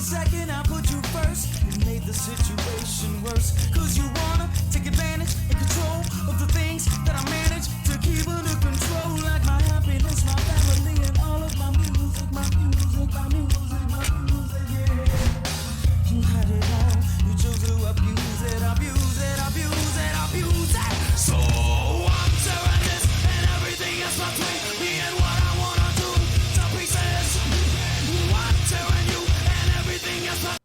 second I put you first, it made the situation worse. Cause you wanna take advantage and control of the things that I manage to keep under control. Like my happiness, my family, and all of my music, my music, my music, my music, yeah. You had it all, you chose to abuse it, abuse it, abuse it, abuse it. So I'm tearing this and everything else between me and what I wanna do to pieces. I'm tearing you and everything else between.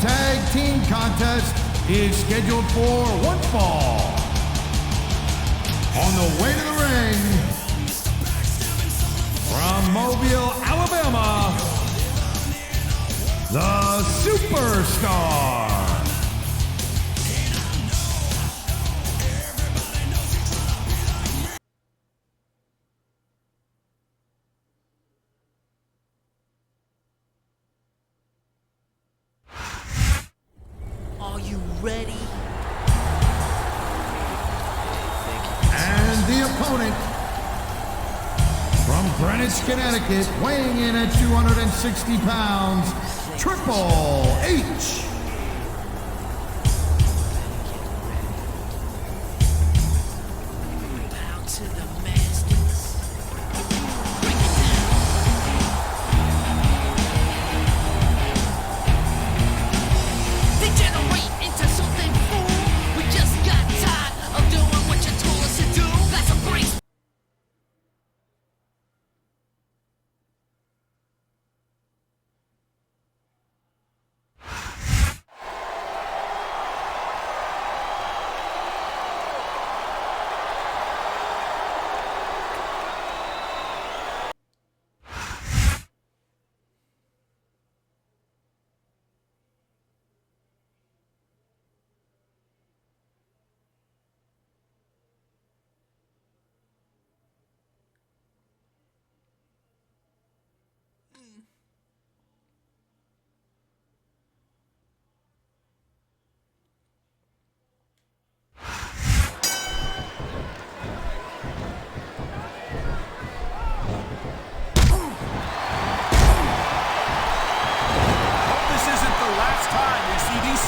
Tag Team Contest is scheduled for one fall. On the way to the ring, from Mobile, Alabama, the Superstar. Are you ready? And the opponent Greenwich, Connecticut, weighing in at 260 pounds, Triple H.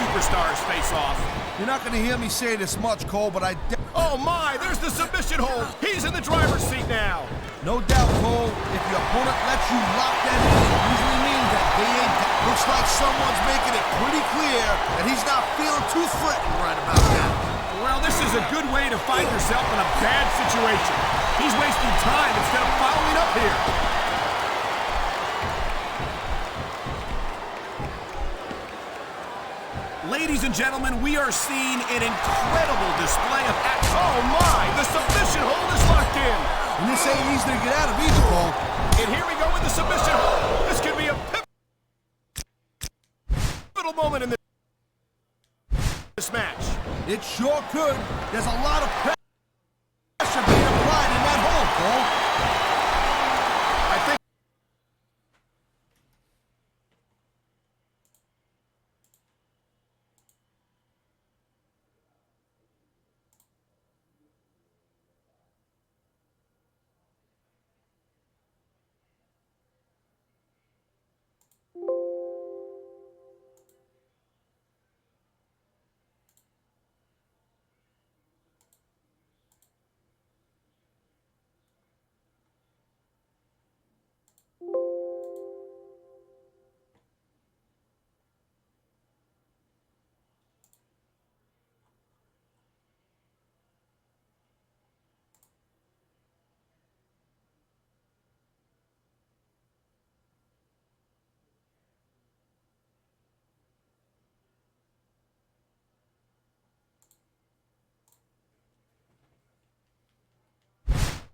Superstars face off. You're not going to hear me say this much, Cole, but Oh my, there's the submission hold. He's in the driver's seat now. No doubt, Cole, if your opponent lets you lock that in, it usually means that they ain't. Looks like someone's making it pretty clear that he's not feeling too threatened right about now. Well, this is a good way to find yourself in a bad situation. He's wasting time instead of following up here. Ladies and gentlemen, we are seeing an incredible display of action. Oh my, the submission hold is locked in. And this ain't easy to get out of either, Cole. And here we go with the submission hold. This could be a pivotal moment in this match. It sure could. There's a lot of pressure being applied in that hold, Cole. I think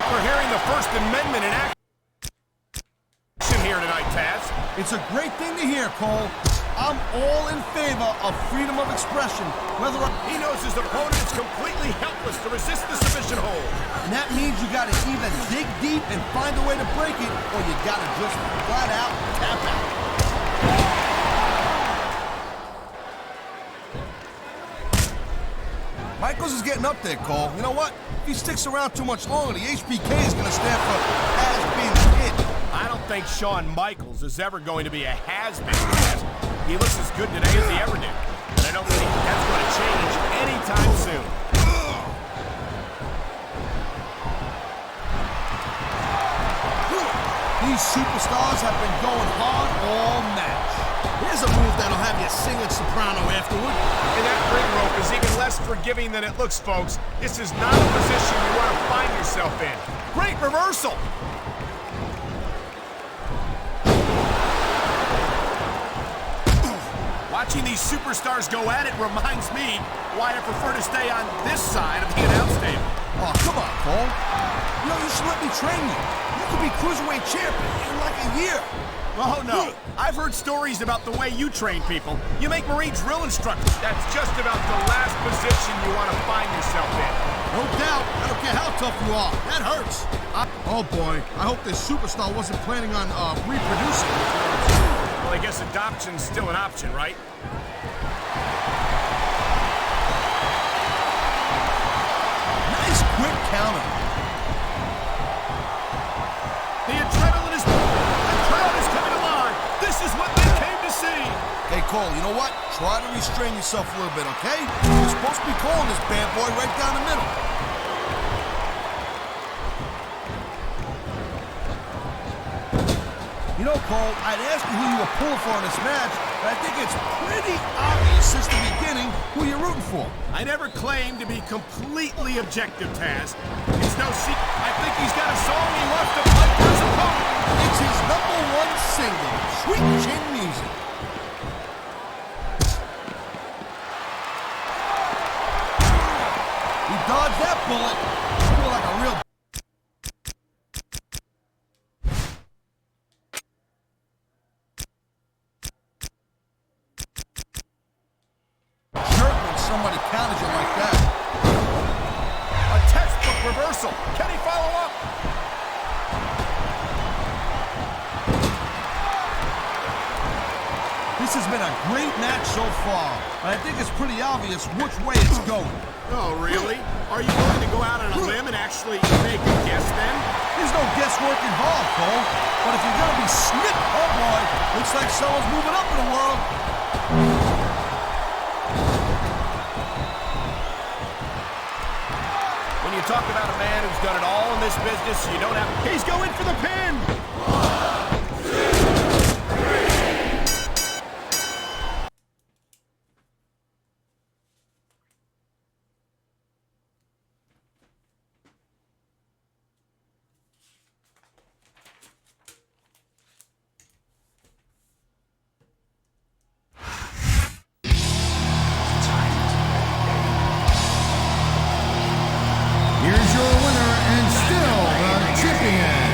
we're hearing the First Amendment in action here tonight, Taz. It's a great thing to hear, Cole. I'm all in favor of freedom of expression, whether He knows his opponent is completely helpless to resist the submission hold. and that means you gotta either dig deep and find a way to break it, or you gotta just flat out tap out. Michaels is getting up there, Cole. You know what? If he sticks around too much longer, the HBK is gonna stand for has-been hit. I don't think Shawn Michaels is ever going to be a has-been. He looks as good today as he ever did. And I don't think that's going to change anytime soon. These superstars have been going hard all match. Here's a move that'll have you singing soprano afterward. And that ring rope is even less forgiving than it looks, folks. This is not a position you want to find yourself in. Great reversal. Watching these superstars go at it reminds me why I prefer to stay on this side of the announce table. Oh, come on, Cole. You know, you should let me train you. You could be Cruiserweight champion in like a year. Oh, no. I've heard stories about the way you train people. You make Marine drill instructors. That's just about the last position you want to find yourself in. No doubt. I don't care how tough you are. That hurts. Oh, boy. I hope this superstar wasn't planning on reproducing. Well, I guess adoption's still an option, right? Nice quick counter. The Cole, you know what? Try to restrain yourself a little bit, okay? You're supposed to be calling this bad boy right down the middle. You know, Cole, I'd ask you who you were pulling for in this match, but I think it's pretty obvious since the beginning who you're rooting for. I never claimed to be completely objective, Taz. It's no secret. I think he's got a song he wants to play for his opponent. It's his #1 single, Sweet Chin Music. He dodged that bullet. Feel like a real jerk when somebody counters you like that. A textbook reversal. Can he follow up? This has been a great match so far, but I think it's pretty obvious which way it's going. Oh, really? Are you willing to go out on a limb and actually make a guess then? There's no guesswork involved, Cole. But if you're gonna be snipped, oh boy, looks like someone's moving up in the world. When you talk about a man who's done it all in this business, you don't have... He's going for the pin! Here's your winner and still the champion,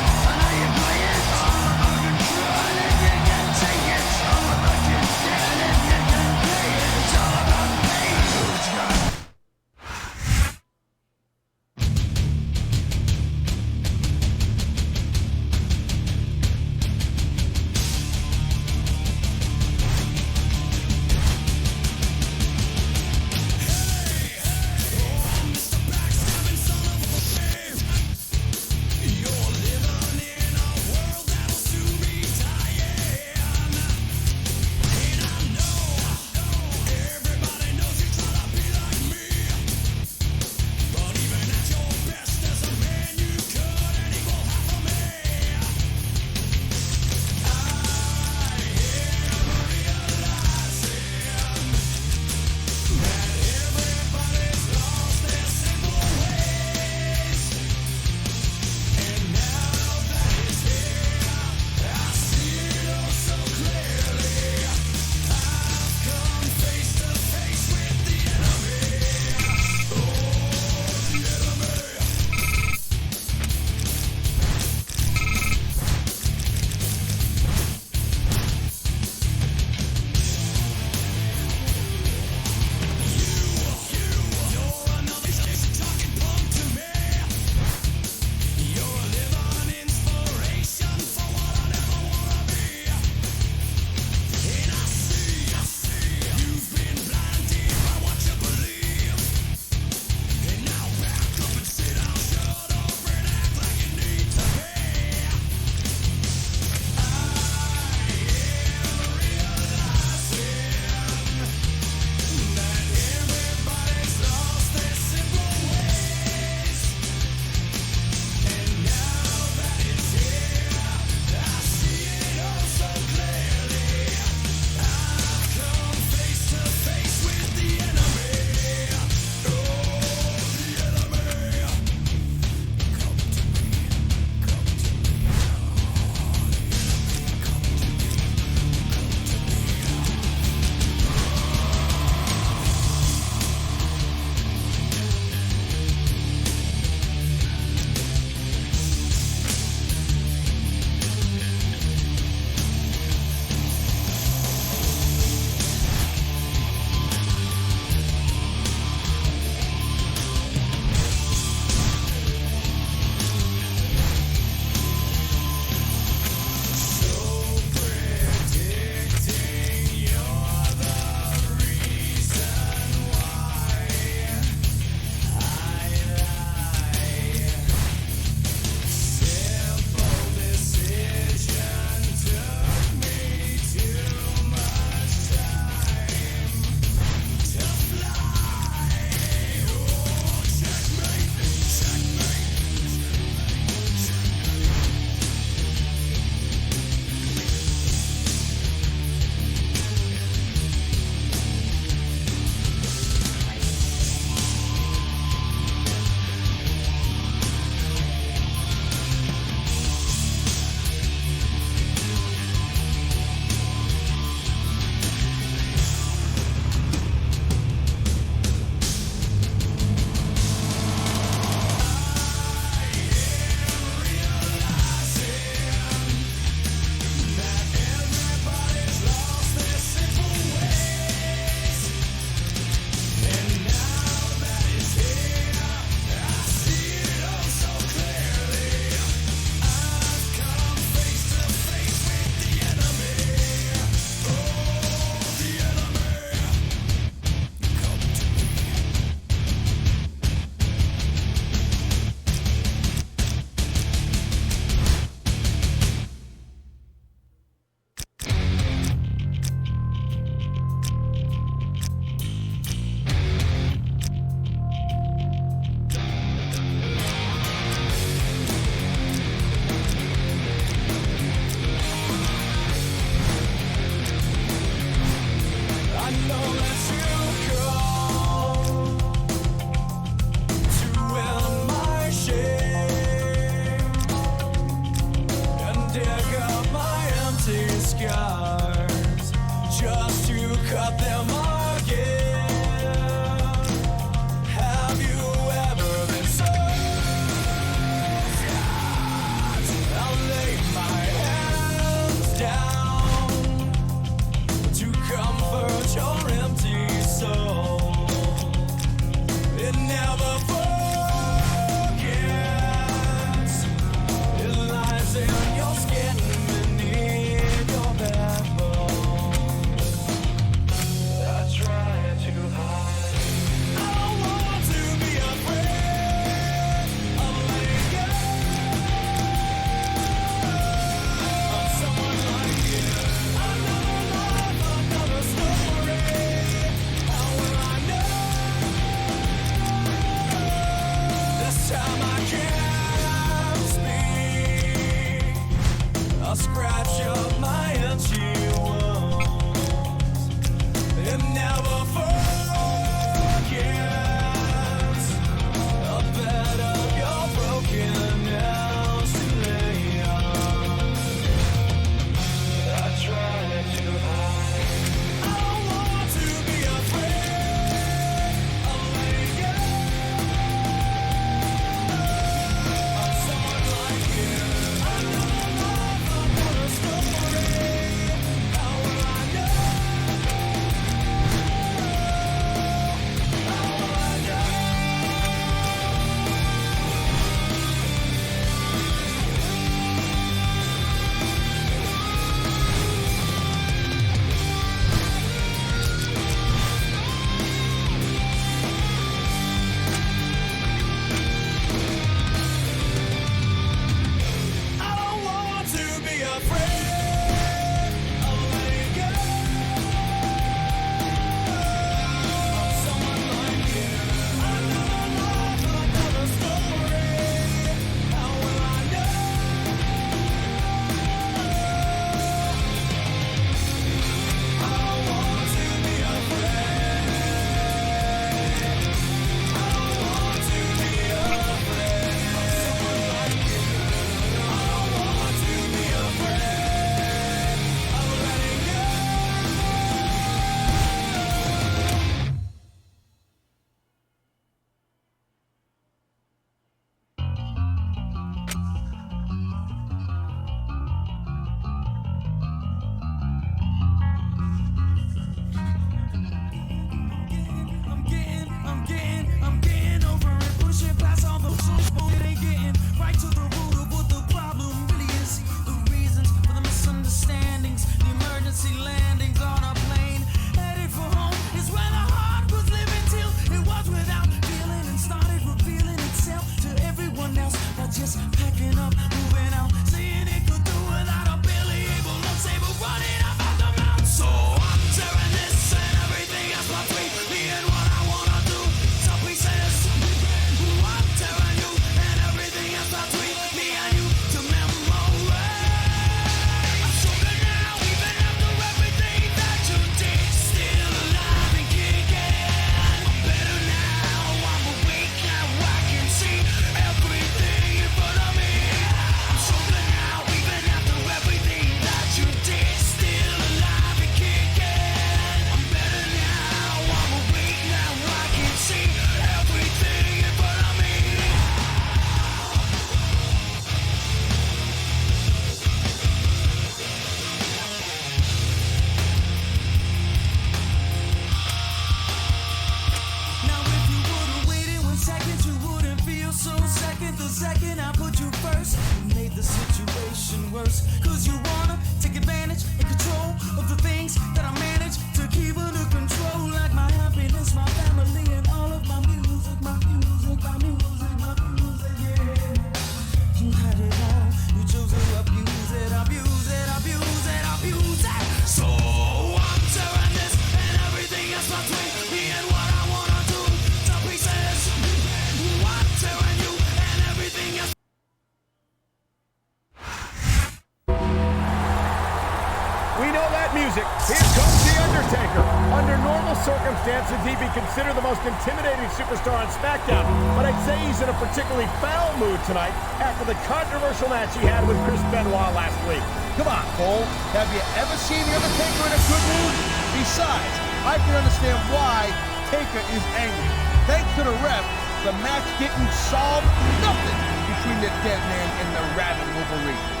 that music, here comes The Undertaker. Under normal circumstances, he'd be considered the most intimidating superstar on SmackDown, but I'd say he's in a particularly foul mood tonight after the controversial match he had with Chris Benoit last week. Come on, Cole. Have you ever seen The Undertaker in a good mood? Besides, I can understand why Taker is angry. Thanks to the ref, the match didn't solve nothing between the Dead Man and the Rabid Wolverine.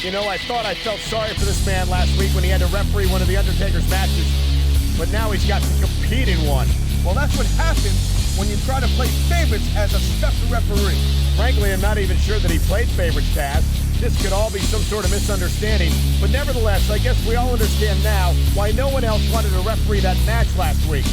You know, I thought I felt sorry for this man last week when he had to referee one of The Undertaker's matches, but now he's got to compete in one. Well, that's what happens when you try to play favorites as a special referee. Frankly, I'm not even sure that he played favorites, Taz. This could all be some sort of misunderstanding, but nevertheless, I guess we all understand now why no one else wanted to referee that match last week.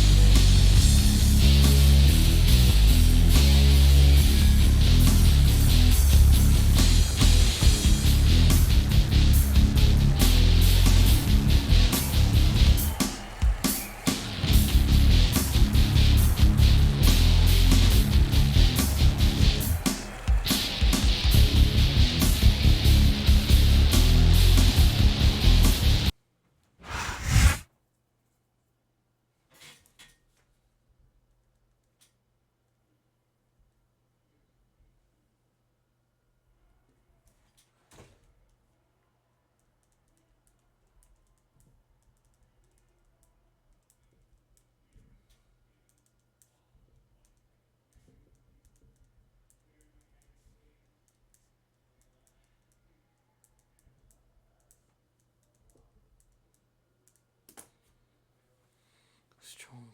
Strong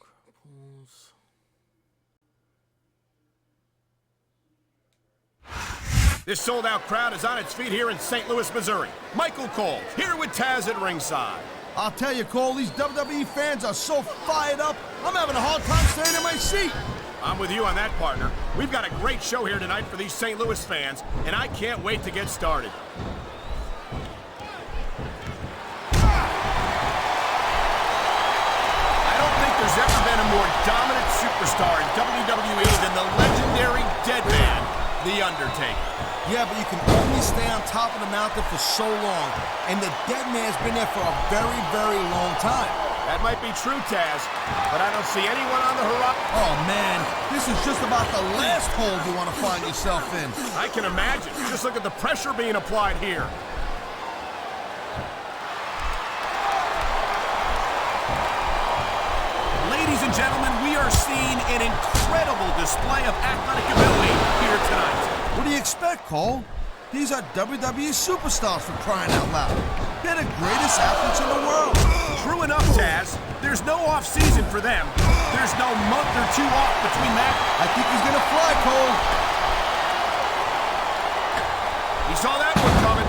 pulls. This sold-out crowd is on its feet here in St. Louis, Missouri. Michael Cole, here with Taz at ringside. I'll tell you, Cole, these WWE fans are so fired up, I'm having a hard time staying in my seat. I'm with you on that, partner. We've got a great show here tonight for these St. Louis fans, and I can't wait to get started. I don't think there's ever been a more dominant superstar in WWE than the legendary Dead Man, The Undertaker. Yeah, but you can only stay on top of the mountain for so long, and the Dead Man's been there for a very, very long time. That might be true, Taz, but I don't see anyone on the horizon. Oh, man, this is just about the last hole you want to find yourself in. I can imagine. Just look at the pressure being applied here. Ladies and gentlemen, we are seeing an incredible display of athletic ability here tonight. What do you expect, Cole? These are WWE superstars, for crying out loud. They're the greatest athletes in the world. True enough, Taz. There's no off-season for them. There's no month or two off between matches. I think he's gonna fly, Cole. He saw that one coming.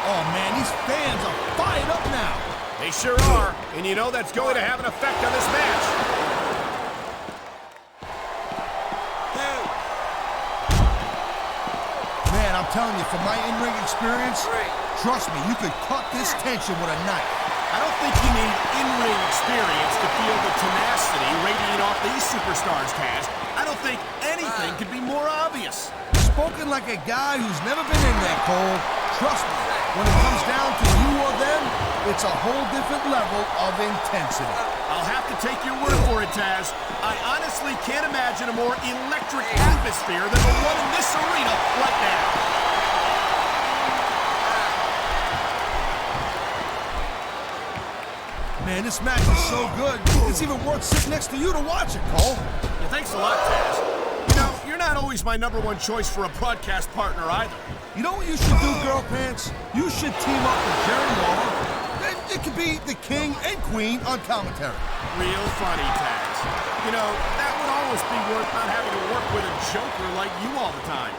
Oh, man, these fans are fired up now. They sure are, and you know that's going to have an effect on this match. Man, I'm telling you, from my in-ring experience, trust me, you could cut this tension with a knife. I don't think you need in-ring experience to feel the tenacity radiating off these superstars, Taz. I don't think anything could be more obvious. Spoken like a guy who's never been in there, Cole. Trust me, when it comes down to you or them, it's a whole different level of intensity. I'll have to take your word for it, Taz. I honestly can't imagine a more electric atmosphere than the one in this arena right now. Man, this match is so good, it's even worth sitting next to you to watch it, Cole. Yeah, thanks a lot, Taz. You know, you're not always my #1 choice for a broadcast partner either. You know what you should do, Girl Pants? You should team up with Jerry Lawler. Then it could be the king and queen on commentary. Real funny, Taz. You know, that would almost be worth not having to work with a joker like you all the time.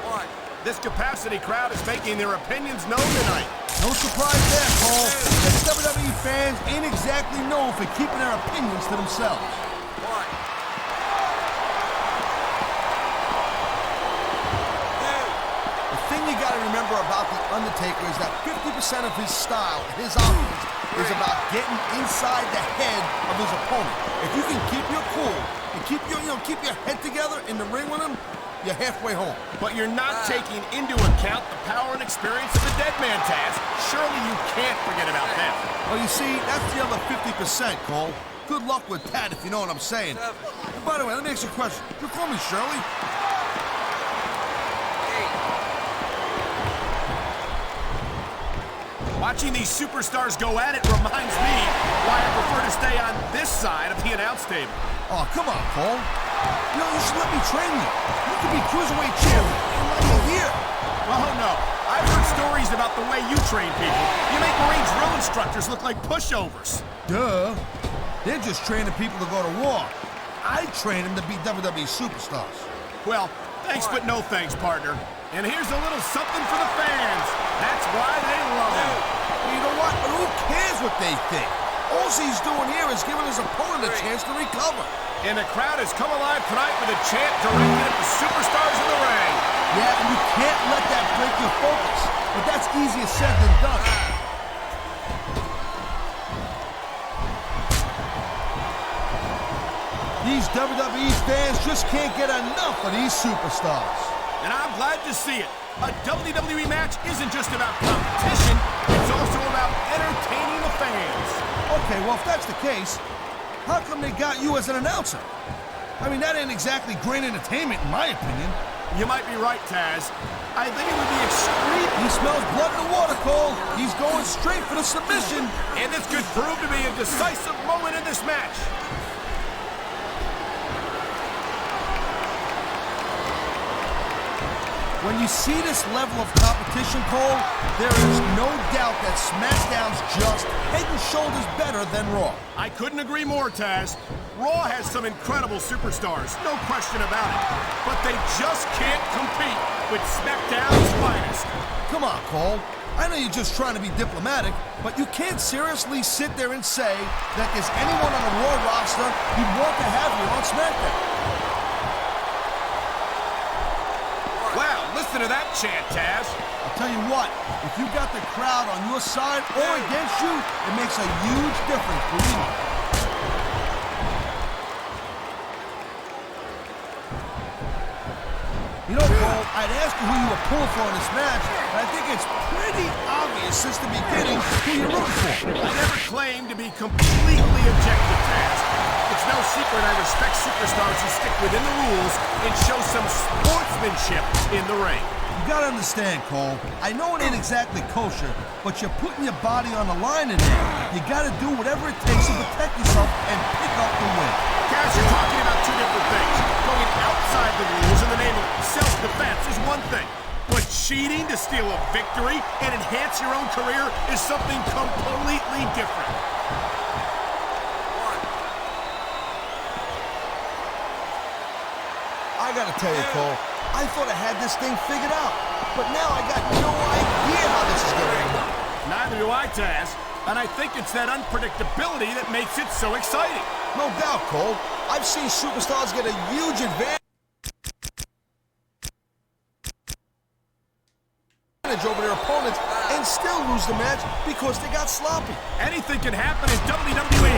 What? This capacity crowd is making their opinions known tonight. No surprise there, Cole. The WWE fans ain't exactly known for keeping their opinions to themselves. What? The thing you gotta remember about The Undertaker is that 50% of his style, his offense, is about getting inside the head of his opponent. If you can keep your cool and keep your head together in the ring with him, you're halfway home. But you're not taking into account the power and experience of the dead man, Taz. Surely you can't forget about them. Well, you see, that's the other 50%, Cole. Good luck with that, if you know what I'm saying. And by the way, let me ask you a question. You call me Shirley? Watching these superstars go at it reminds me why I prefer to stay on this side of the announce table. Oh, come on, Cole. You should let me train you. You could be cruiserweight champion in like a year. Oh, no. I've heard stories about the way you train people. You make Marine drill instructors look like pushovers. Duh. They're just training people to go to war. I train them to be WWE superstars. Well, thanks but no thanks, partner. And here's a little something for the fans. That's why they love him. You know what? But who cares what they think? All he's doing here is giving his opponent a chance to recover. And the crowd has come alive tonight with a chant directed at the superstars in the ring. Yeah, and you can't let that break your focus. But that's easier said than done. These WWE fans just can't get enough of these superstars. And I'm glad to see it. A WWE match isn't just about competition, it's also about entertaining the fans. Okay, well, if that's the case, how come they got you as an announcer? I mean, that ain't exactly great entertainment, in my opinion. You might be right, Taz. I think it would be extreme. He smells blood in the water, Cole. He's going straight for the submission. And this could prove to be a decisive moment in this match. When you see this level of competition, Cole, there is no doubt that SmackDown's just head and shoulders better than Raw. I couldn't agree more, Taz. Raw has some incredible superstars, no question about it. But they just can't compete with SmackDown's finest. Come on, Cole. I know you're just trying to be diplomatic, but you can't seriously sit there and say that there's anyone on the Raw roster you'd want to have here on SmackDown. Wow, listen to that chant, Taz. I'll tell you what, if you got the crowd on your side or against you, it makes a huge difference, believe me. You know, Cole, I'd ask you who you were pulling for in this match, but I think it's pretty obvious since the beginning who you're rooting for. I never claimed to be completely objective, Taz. It's no secret I respect superstars who stick within the rules and show some sportsmanship in the ring. You gotta understand, Cole, I know it ain't exactly kosher, but you're putting your body on the line in there. You gotta do whatever it takes to protect yourself and pick up the win. Taz, you're talking about two different things. Going outside the rules in the name of self-defense is one thing, but cheating to steal a victory and enhance your own career is something completely different. I gotta tell you, Cole, I thought I had this thing figured out, but now I got no idea how this is gonna end up. Neither do I, Taz. And I think it's that unpredictability that makes it so exciting. No doubt, Cole. I've seen superstars get a huge advantage over their opponents and still lose the match because they got sloppy. Anything can happen in WWE.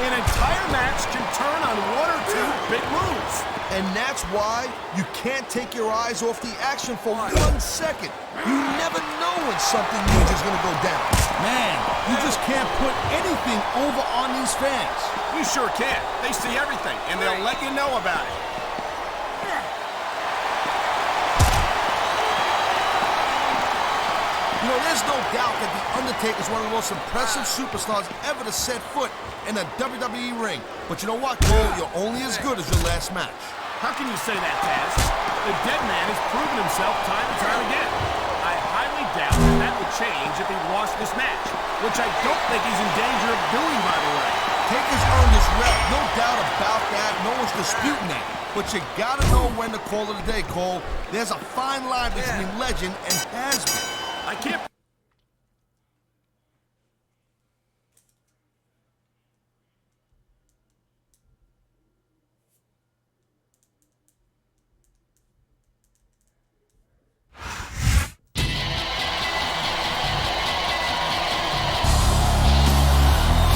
An entire match can turn on one or two big moves. And that's why you can't take your eyes off the action for 1 second. You never know when something huge is going to go down. Man, you just can't put anything over on these fans. You sure can. They see everything, and they'll let you know about it. You know, there's no doubt that The Undertaker is one of the most impressive superstars ever to set foot in a WWE ring. But you know what, Cole? You're only as good as your last match. How can you say that, Taz? The dead man has proven himself time and time again. I highly doubt that would change if he lost this match, which I don't think he's in danger of doing, by the way. Taker's earned his rep, no doubt about that. No one's disputing that. But you gotta know when to call it a day, Cole. There's a fine line between legend and has-been. I can't...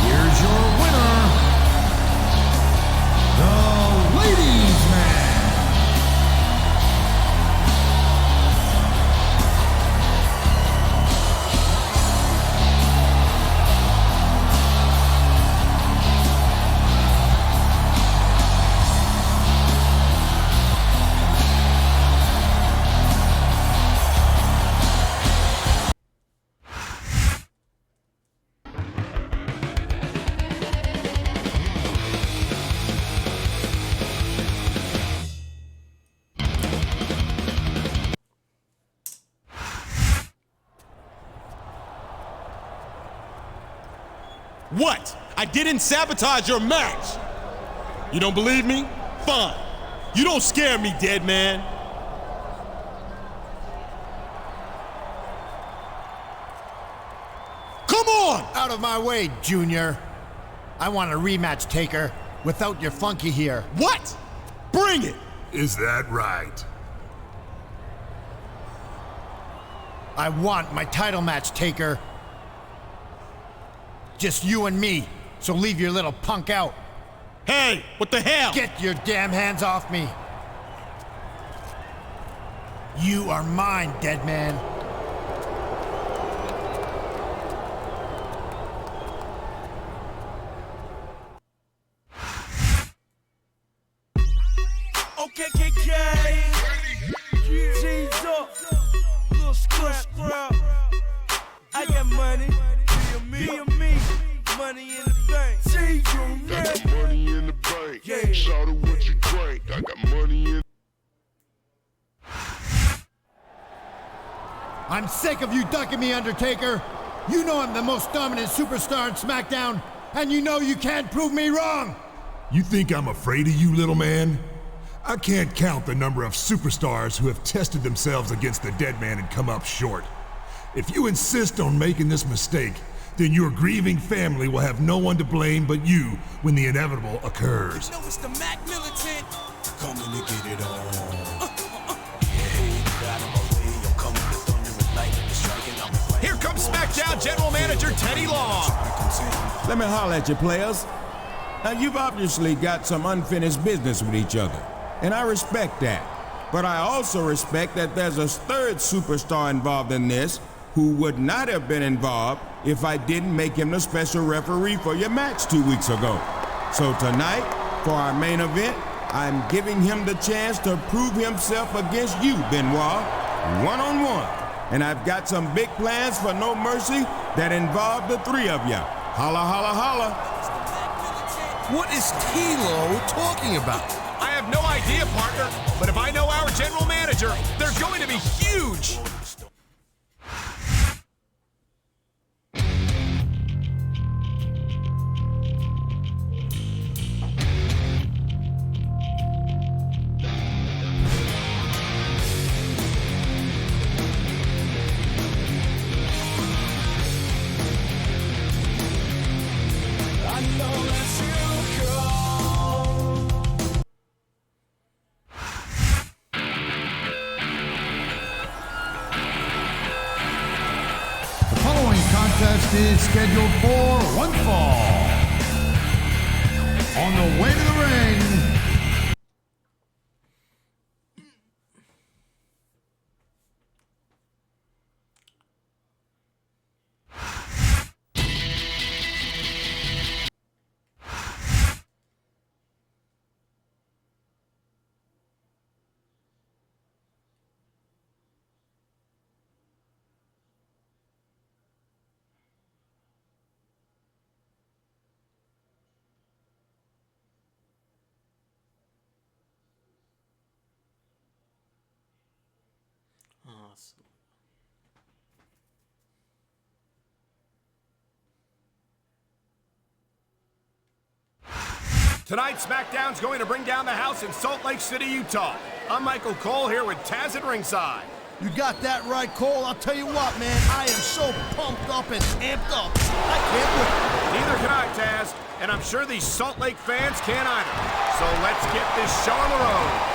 Here's your winner, the Ladies' Man. What? I didn't sabotage your match. You don't believe me? Fine. You don't scare me, dead man. Come on! Out of my way, Junior. I want a rematch, Taker, without your funky here. What? Bring it! Is that right? I want my title match, Taker. Just you and me, so leave your little punk out. Hey, what the hell? Get your damn hands off me. You are mine, dead man. Okay, KK. G's up. Little scrap. I got money. Be a me. Money in the bank. See you, man. I got money in the bank. Yeah. Shout out what you drink. I got money in. I'm sick of you ducking me, Undertaker. You know I'm the most dominant superstar in SmackDown, and you know you can't prove me wrong. You think I'm afraid of you, little man? I can't count the number of superstars who have tested themselves against the dead man and come up short. If you insist on making this mistake, then your grieving family will have no one to blame but you when the inevitable occurs. No, it's the Mac Militant. Coming to get it on. Here comes SmackDown General Manager Teddy Long. Let me holler at you, players. Now, you've obviously got some unfinished business with each other, and I respect that. But I also respect that there's a third superstar involved in this who would not have been involved if I didn't make him the special referee for your match 2 weeks ago. So tonight, for our main event, I'm giving him the chance to prove himself against you, Benoit, one-on-one. And I've got some big plans for No Mercy that involve the three of you. Holla, holla, holla. What is Kilo talking about? I have no idea, partner, but if I know our general manager, they're going to be huge. contest is scheduled for one fall. On the way to the ring, Awesome. Tonight, SmackDown's going to bring down the house in Salt Lake City, Utah. I'm Michael Cole here with Taz at ringside. You got that right, Cole. I'll tell you what, man. I am so pumped up and amped up. I can't wait. Neither can I, Taz. And I'm sure these Salt Lake fans can't either. So let's get this show on the road.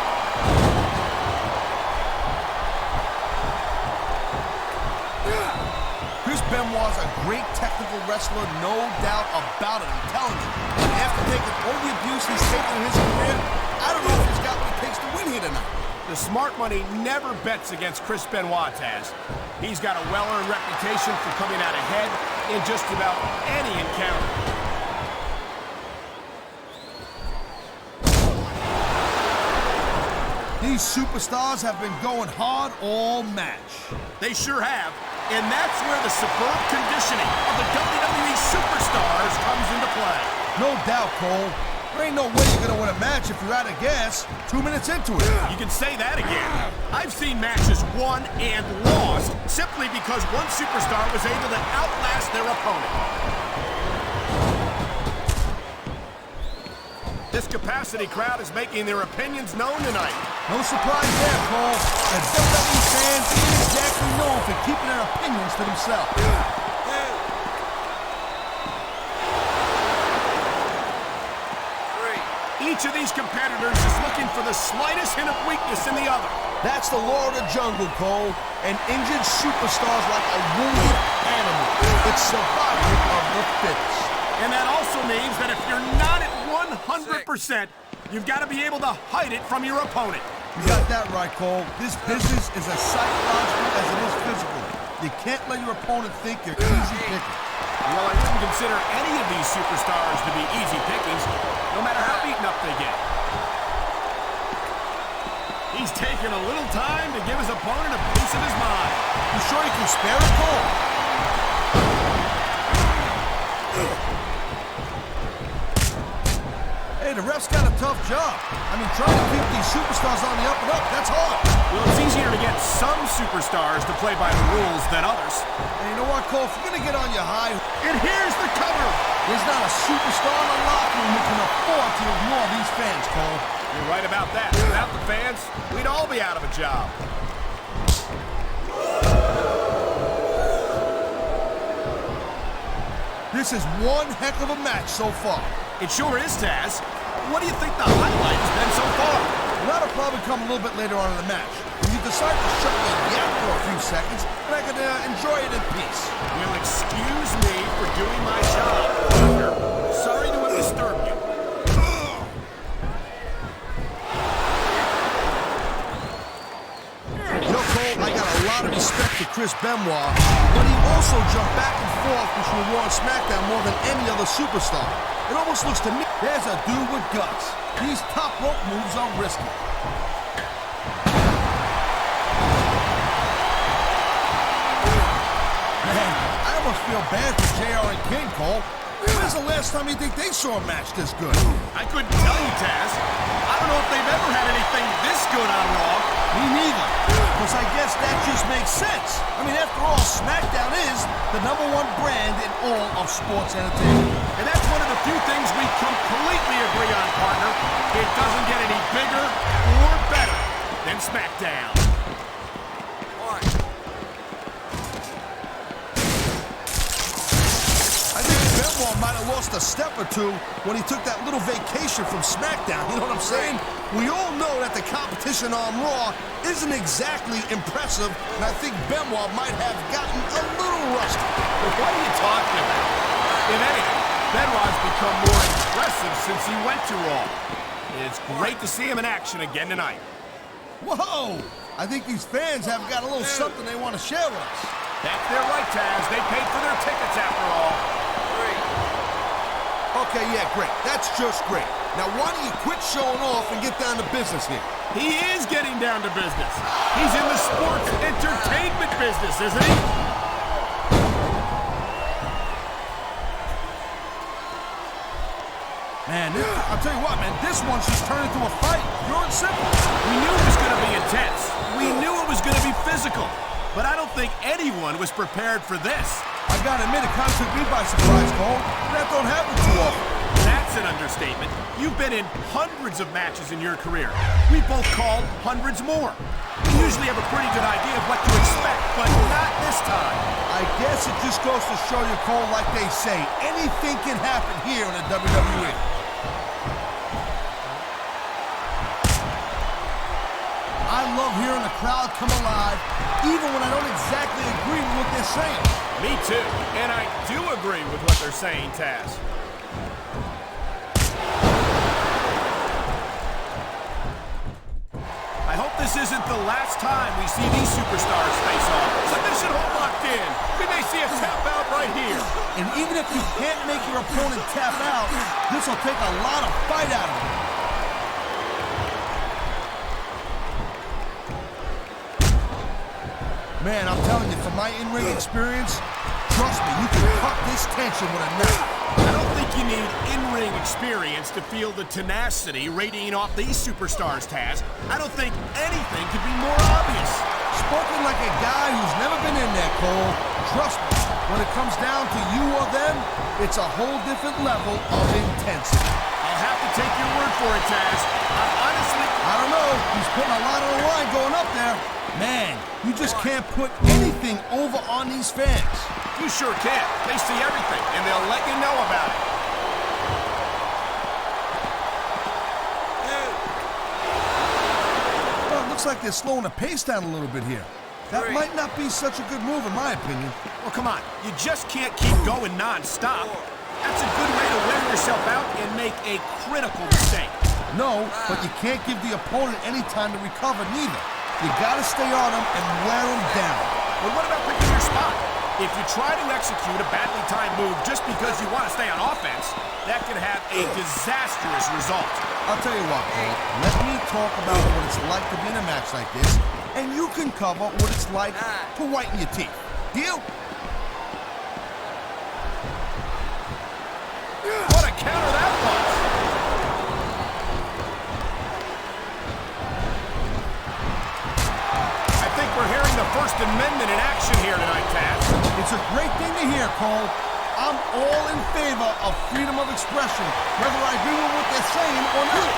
Chris Benoit's a great technical wrestler, no doubt about it. I'm telling you. And after taking all the abuse he's taken in his career, I don't know if he's got what it takes to win here tonight. The smart money never bets against Chris Benoit, Taz. He's got a well-earned reputation for coming out ahead in just about any encounter. These superstars have been going hard all match. They sure have. And that's where the superb conditioning of the WWE Superstars comes into play. No doubt, Cole. There ain't no way you're gonna win a match if you're out of gas 2 minutes into it. You can say that again. I've seen matches won and lost simply because one superstar was able to outlast their opponent. This capacity crowd is making their opinions known tonight. No surprise there, Cole. The WWE fans ain't exactly known for keeping their opinions to themselves. Each of these competitors is looking for the slightest hint of weakness in the other. That's the law of the jungle, Cole. And injured superstars like a wounded animal. It's survival of the fittest. And that also means that if you're not at 100%, you've got to be able to hide it from your opponent. You got that right, Cole. This business is as psychological as it is physical. You can't let your opponent think you're easy pickings. Well, I wouldn't consider any of these superstars to be easy pickings, no matter how beaten up they get. He's taking a little time to give his opponent a piece of his mind. You sure you can spare it, Cole? Hey, the ref's got a tough job. I mean, trying to keep these superstars on the up and up, that's hard. Well, it's easier to get some superstars to play by the rules than others. And you know what, Cole? If you're going to get on your high, And here's the cover. there's not a superstar in the locker room who can afford to ignore these fans, Cole. You're right about that. Without the fans, we'd all be out of a job. This is one heck of a match so far. It sure is, Taz. What do you think the highlight has been so far? Well, that'll probably come a little bit later on in the match. When you decide to shut me yap for a few seconds, and I can enjoy it in peace. Well, excuse me for doing my job, partner. Sorry to have disturbed you. You know, Cole, I got a lot of respect for Chris Benoit, but he also jumped back and forth between Raw and SmackDown more than any other superstar. It almost looks to me there's a dude with guts. These top rope moves are risky. Man, I almost feel bad for JR and King, Cole. When's the last time you think they saw a match this good? I couldn't tell you, Taz. I don't know if they've ever had anything this good on Raw. Me neither. Because I guess that just makes sense. I mean, after all, SmackDown is the #1 brand in all of sports entertainment. And that's one of the few things we completely agree on, partner. It doesn't get any bigger or better than SmackDown. I think Benoit might might have lost a step or two when he took that little vacation from SmackDown, you know what I'm saying? We all know that the competition on Raw isn't exactly impressive, and I think Benoit might have gotten a little rusty. But what are you talking about? If anything, Benoit's become more impressive since he went to Raw. It's great to see him in action again tonight. Whoa! I think these fans have got a little something they want to share with us. That's their right, Taz. They paid for their tickets after all. Okay, yeah, great. That's just great. Now, why don't you quit showing off and get down to business here? He is getting down to business. He's in the sports entertainment business, isn't he? Man, I'll tell you what, man, this one's just turned into a fight. Pure and simple. We knew it was going to be intense. We knew it was going to be physical. But I don't think anyone was prepared for this. I gotta admit, it kind of took me by surprise, Cole. That don't happen too often. That's an understatement. You've been in hundreds of matches in your career. We both called hundreds more. We usually have a pretty good idea of what to expect, but not this time. I guess it just goes to show you, Cole, like they say, anything can happen here in the WWE. I love hearing the crowd come alive, even when I don't exactly agree with what they're saying. Me too, and I do agree with what they're saying, Taz. I hope this isn't the last time we see these superstars face off. Submission hold locked in. We may see a tap out right here. And even if you can't make your opponent tap out, this will take a lot of fight out of him. Man, I'm telling you, from my in-ring experience, trust me, you can cut this tension with a knife. I don't think you need in-ring experience to feel the tenacity radiating off these superstars, Taz. I don't think anything could be more obvious. Spoken like a guy who's never been in there, Cole. Trust me, when it comes down to you or them, it's a whole different level of intensity. I'll have to take your word for it, Taz. I don't know. He's putting a lot on the line going up there. Man, you just can't put anything over on these fans. You sure can. They see everything, and they'll let you know about it. Well, it looks like they're slowing the pace down a little bit here. That might not be such a good move, in my opinion. Well, come on. You just can't keep going non-stop. That's a good way to wear yourself out and make a critical mistake. No, but you can't give the opponent any time to recover, neither. You gotta stay on them and wear them down. But what about picking your spot? If you try to execute a badly timed move just because you want to stay on offense, that could have a disastrous result. I'll tell you what, Cole. Let me talk about what it's like to be in a match like this, and you can cover what it's like to whiten your teeth. Deal? What a counter that was! I think we're hearing the First Amendment in action here tonight, Taz. It's a great thing to hear, Cole. I'm all in favor of freedom of expression, whether I agree with what they're saying or not.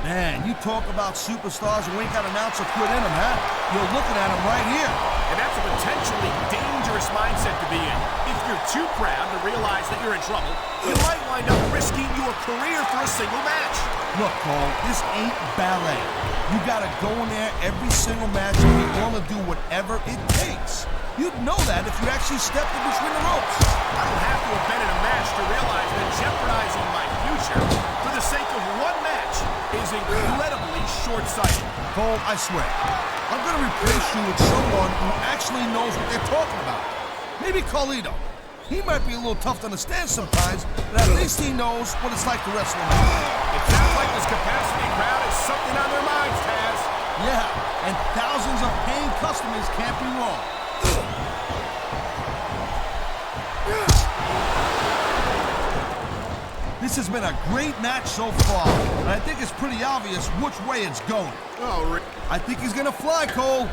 Man, you talk about superstars who ain't got an ounce of quit in them, huh? You're looking at them right here. And that's a potentially dangerous mindset to be in. If you're too proud to realize that you're in trouble, you might wind up risking your career for a single match. Look, Cole, this ain't ballet. You gotta go in there every single match and be willing to do whatever it takes. You'd know that if you actually stepped in between the ropes. I don't have to have been in a match to realize that jeopardizing my future for the sake of one match is incredibly short-sighted. Cole, I swear, I'm gonna replace you with someone who actually knows what they're talking about. Maybe Carlito. He might be a little tough to understand sometimes, but at least he knows what it's like to wrestle a match. It sounds like this capacity crowd is something on their minds, Taz. Yeah, and thousands of paying customers can't be wrong. This has been a great match so far, and I think it's pretty obvious which way it's going. Oh, I think he's gonna fly, Cole.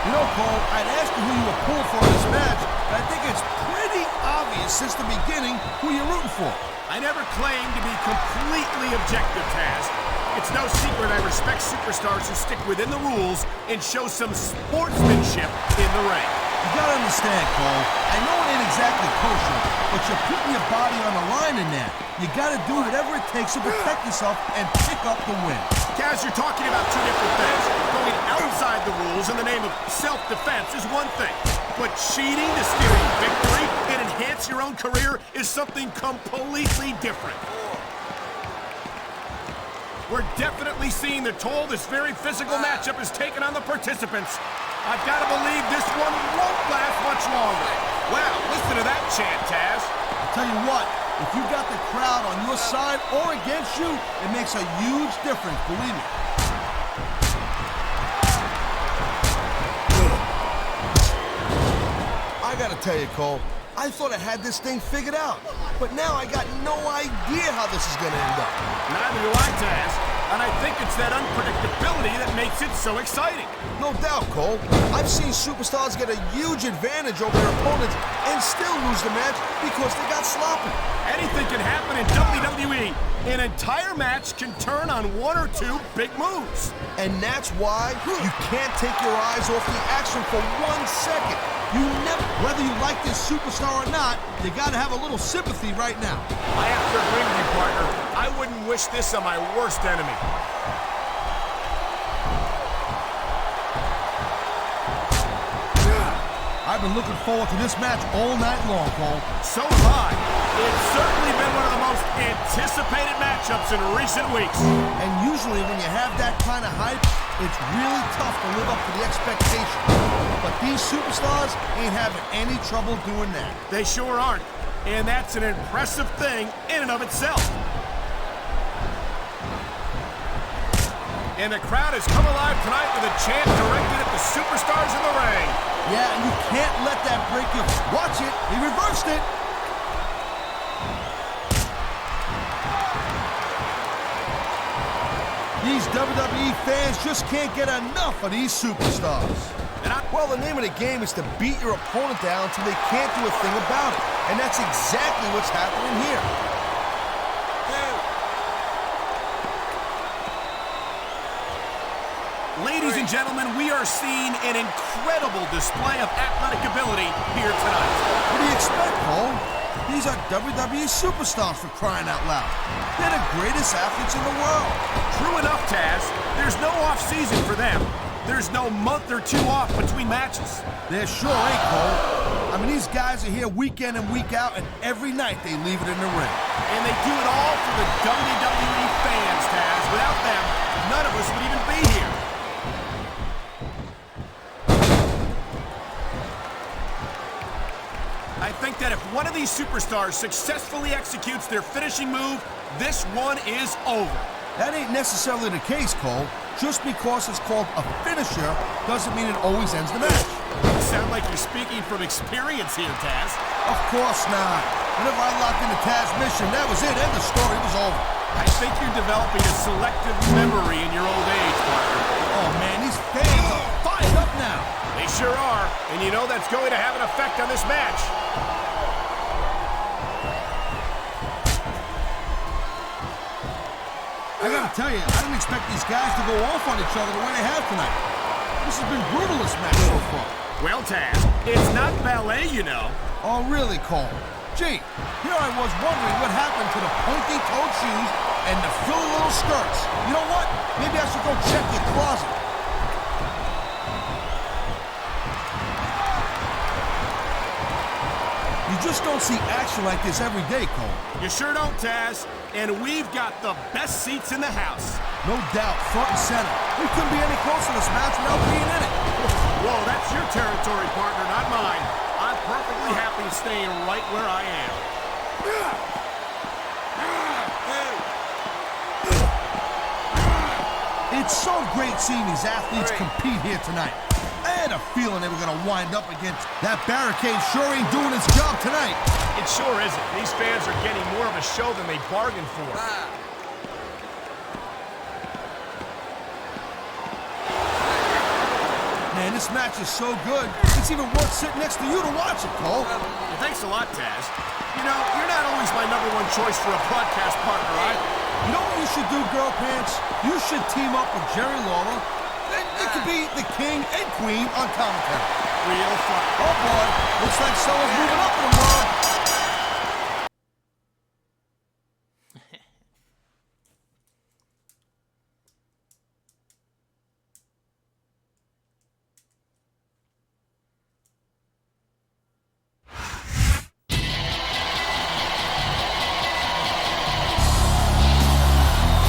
You know, Cole, I'd ask you who you were pulling for in this match, but I think it's pretty obvious since the beginning who you're rooting for. I never claimed to be completely objective, Taz. It's no secret I respect superstars who stick within the rules and show some sportsmanship in the ring. You gotta understand, Cole. I know it ain't exactly kosher, but you're putting your body on the line in that. You gotta do whatever it takes to protect yourself and pick up the win. Taz, you're talking about two different things. Going outside the rules in the name of self-defense is one thing, but cheating to steal victory and enhance your own career is something completely different. We're definitely seeing the toll this very physical matchup has taken on the participants. I've got to believe this one won't last much longer. Wow, listen to that chant, Taz. I'll tell you what, if you got the crowd on your side or against you, it makes a huge difference, believe me. I gotta tell you, Cole, I thought I had this thing figured out, but now I got no idea how this is gonna end up. Neither do I, Taz. And I think it's that unpredictability that makes it so exciting. No doubt, Cole. I've seen superstars get a huge advantage over their opponents and still lose the match because they got sloppy. Anything can happen in WWE. An entire match can turn on one or two big moves. And that's why you can't take your eyes off the action for 1 second. You never, whether you like this superstar or not, you gotta have a little sympathy right now. I have to agree with you, partner. I wouldn't wish this on my worst enemy. I've been looking forward to this match all night long, Cole. So have I. It's certainly been one of the most anticipated matchups in recent weeks. And usually when you have that kind of hype, it's really tough to live up to the expectation. But these superstars ain't having any trouble doing that. They sure aren't. And that's an impressive thing in and of itself. And the crowd has come alive tonight with a chant directed at the superstars in the ring. Yeah, and you can't let that break you. Watch it. He reversed it. These WWE fans just can't get enough of these superstars. Well, the name of the game is to beat your opponent down until they can't do a thing about it. And that's exactly what's happening here. Ladies and gentlemen, we are seeing an incredible display of athletic ability here tonight. What do you expect, Cole? These are WWE superstars, for crying out loud. They're the greatest athletes in the world. True enough, Taz. There's no off-season for them. There's no month or two off between matches. There sure ain't, Cole. I mean, these guys are here week in and week out, and every night they leave it in the ring. And they do it all for the WWE fans, Taz. Without them, none of us would even be here. I think that if one of these superstars successfully executes their finishing move, this one is over. That ain't necessarily the case, Cole. Just because it's called a finisher doesn't mean it always ends the match. You sound like you're speaking from experience here, Taz. Of course not. Whenever I locked into Taz's mission, that was it. End of story. It was over. I think you're developing a selective memory in your old age, partner. Oh, man, these fans are fired up now. They sure are. And you know that's going to have an effect on this match. I gotta tell you, I didn't expect these guys to go off on each other the way they have tonight. This has been brutal, this match so far. Well, Taz, it's not ballet, you know. Oh, really, Cole? Gee, here I was wondering what happened to the pointy-toed shoes and the frilly little skirts. You know what? Maybe I should go check your closet. You just don't see action like this every day, Cole. You sure don't, Taz. And we've got the best seats in the house. No doubt, front and center. We couldn't be any closer to this match without being in it. Whoa, that's your territory, partner, not mine. I'm perfectly happy staying right where I am. It's so great seeing these athletes compete here tonight. I had a feeling they were going to wind up against that barricade. Sure ain't doing its job tonight. It sure isn't. These fans are getting more of a show than they bargained for. Man, this match is so good, it's even worth sitting next to you to watch it, Cole. Well, thanks a lot, Taz. You know, you're not always my #1 choice for a podcast partner, right? You know what you should do, Girl Pants? You should team up with Jerry Lawler. It could be the king and queen on commentary. Real fun. Oh boy, looks like someone's moving up in the world.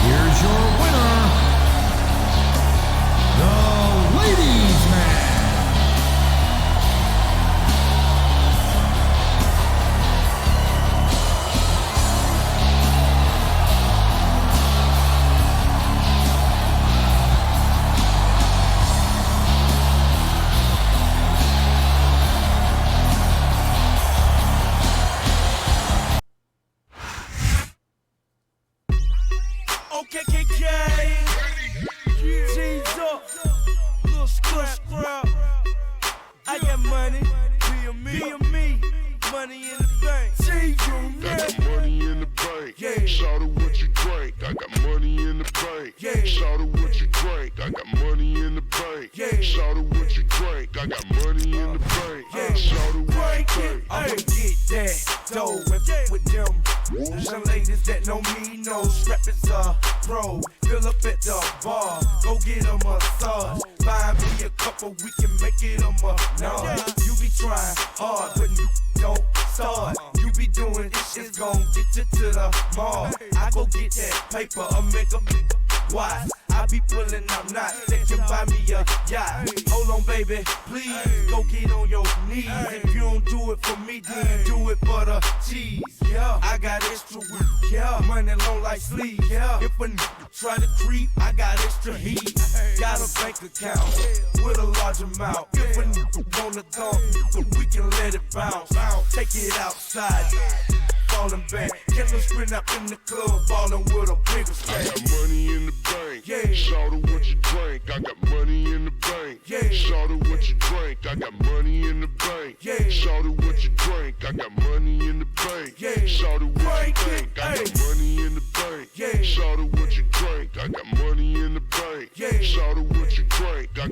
Here's your winner, the Ladies' Man. OKKK, G's up, little scrap. I got money, be a me, money in the bank. See you, I got money in the bank. Yeah. Shout out what you drank. I got money in the bank. Yeah. Shout out what you drank. I got money in the bank. Yeah. Shout out what you drank. I got money in the bank. Yeah. Shout out what you Break it, drank. I'ma get that dough and with them. Some ladies that know me know strap is a pro. Fill up at the bar, go get a massage. Buy me a couple, we can make it a month. You be trying hard, but you don't start. You be doing this, it's gon' get you to the mall. I go get that paper, I make a watch. I be pulling up knots, they can buy me a yacht. Hold on, baby, please, go get on your knees. If you don't do it for me, then do it for the cheese. Yeah, I got extra weed. Yeah, money long like sleep. Yeah, if a try to creep, I got extra heat. Got a bank account with a large amount. If a wanna thump, we can let it bounce. Take it outside. Falling back, killers sprint up in the club, ballin' with a bigger I stack. got money in the bank. Yeah. Shout out what you drank. I got money in the bank. Yeah. Shout out what you drank. I got money in the bank. Yeah. Shout out what you drank. I got money in the bank. Yeah. Shout out what Break you it, think. I got ayy. money in the bank. Yeah. Shout out what you drank. I got money in the bank. Yeah. Shout out what you drank. I